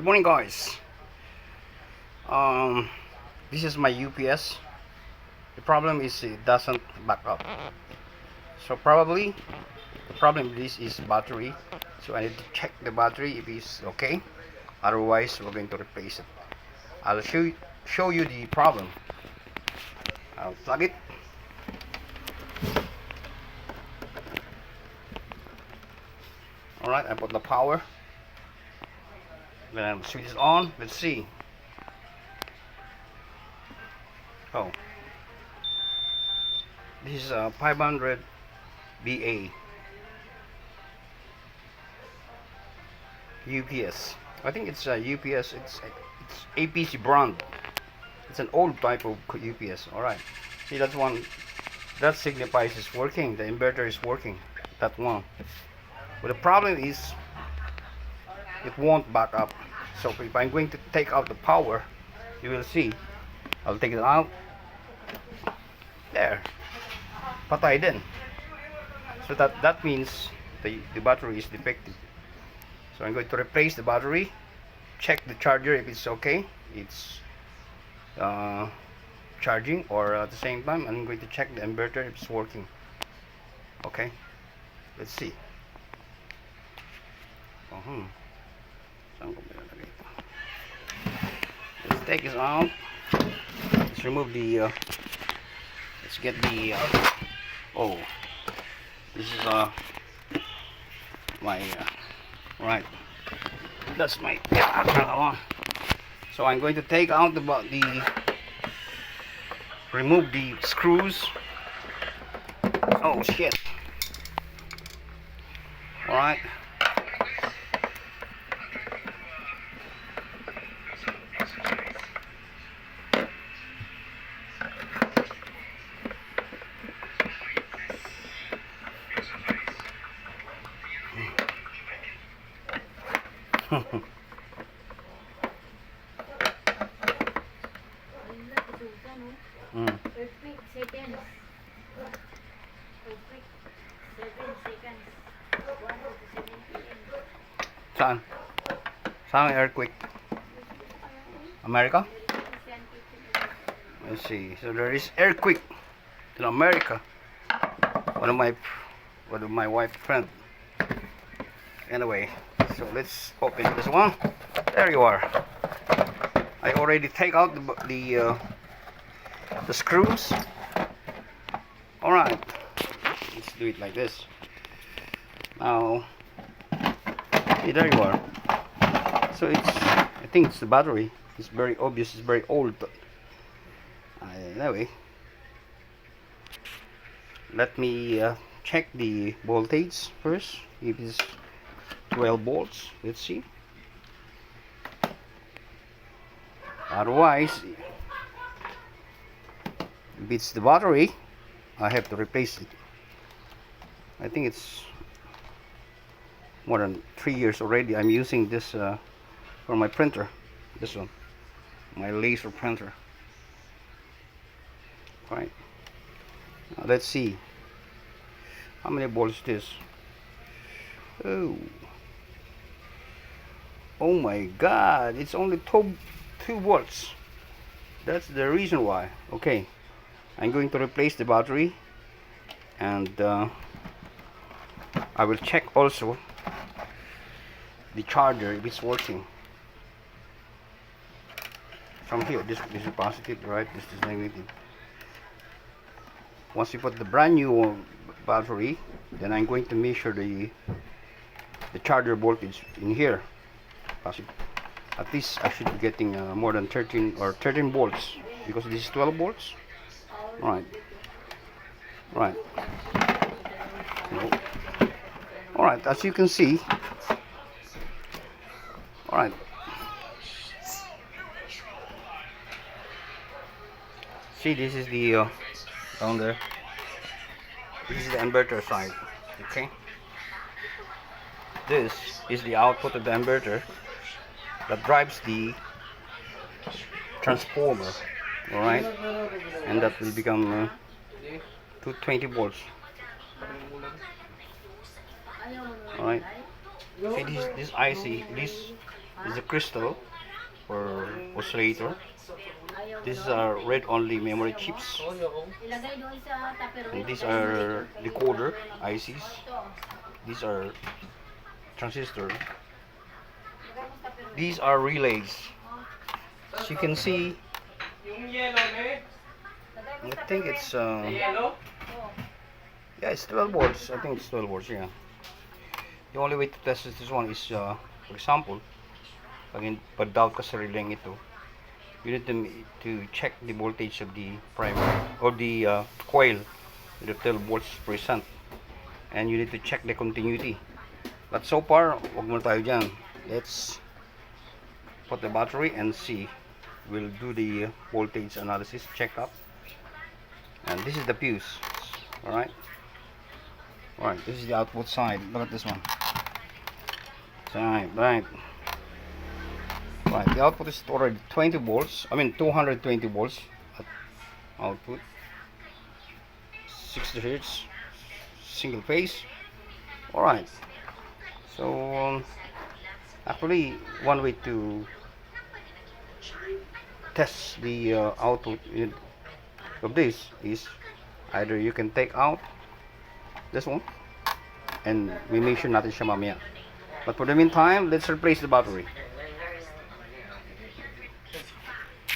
Good morning, guys. This is my UPS. The problem is it doesn't back up. So probably the problem with this is battery. So I need to check the battery if it's okay. Otherwise, we're going to replace it. I'll show you the problem. I'll plug it. Alright, I put the power. Then I'll switch it on. Let's see. Oh, this is a 500 BA UPS. I think it's a UPS. It's APC brand. It's an old type of UPS. All right. See, that's one. That signifies it's working. The inverter is working. That one. But the problem is it won't back up. So if I'm going to take out the power, you will see. I'll take it out. There. Patay din. So that means the battery is defective. So I'm going to replace the battery. Check the charger if it's okay. It's charging, or at the same time I'm going to check the inverter if it's working. Okay. Let's see. Let's take this out. Let's remove the let's get the oh, this is my right, that's my so I'm going to take out remove the screws. Oh shit. All right. Saan? Saan ang earthquake? America? Let's see. So there is earthquake in America. One of my wife's friend. Anyway, so let's open this one. There you are. I already take out the screws. All right. Let's do it like this. Now, hey, there you are. So I think it's the battery. It's very obvious. It's very old. Anyway, let me check the voltage first. If it's 12 volts, let's see. Otherwise, if it's the battery, I have to replace it. I think it's more than 3 years already. I'm using this for my printer. This one, my laser printer. Right. Now let's see how many volts it is. Oh my God! It's only 2 volts. That's the reason why. Okay, I'm going to replace the battery, and I will check also the charger if it's working. From here, this is positive, right? This is negative. Once you put the brand new battery, then I'm going to measure the charger voltage in here. At least I should be getting more than 13 volts, because this is 12 volts. Right. All right, as you can see. All right. See, this is the down there. This is the inverter side. Okay. This is the output of the inverter that drives the transformer. All right, and that will become 220 volts. All right. See, this IC, this is the crystal or oscillator. These are read-only memory chips. And these are decoder ICs. These are transistor. These are relays. As you can see, I think it's yeah, it's 12 volts. I think it's 12 volts. Yeah. The only way to test this one is, for example, pag doubt ka sa relaying ito, you need to check the voltage of the primary or the coil with the 12 volts percent, and you need to check the continuity. But so far, wag muna tayo dyan. Let's put the battery and see. We'll do the voltage analysis checkup. And this is the fuse. Alright, this is the output side. Look at this one. Right. The output is already 20 volts. I mean 220 volts at output. 60 hertz, single phase. Alright. So actually, one way to test the output of this is either you can take out this one and we make sure natin siya mamaya. But for the meantime, let's replace the battery.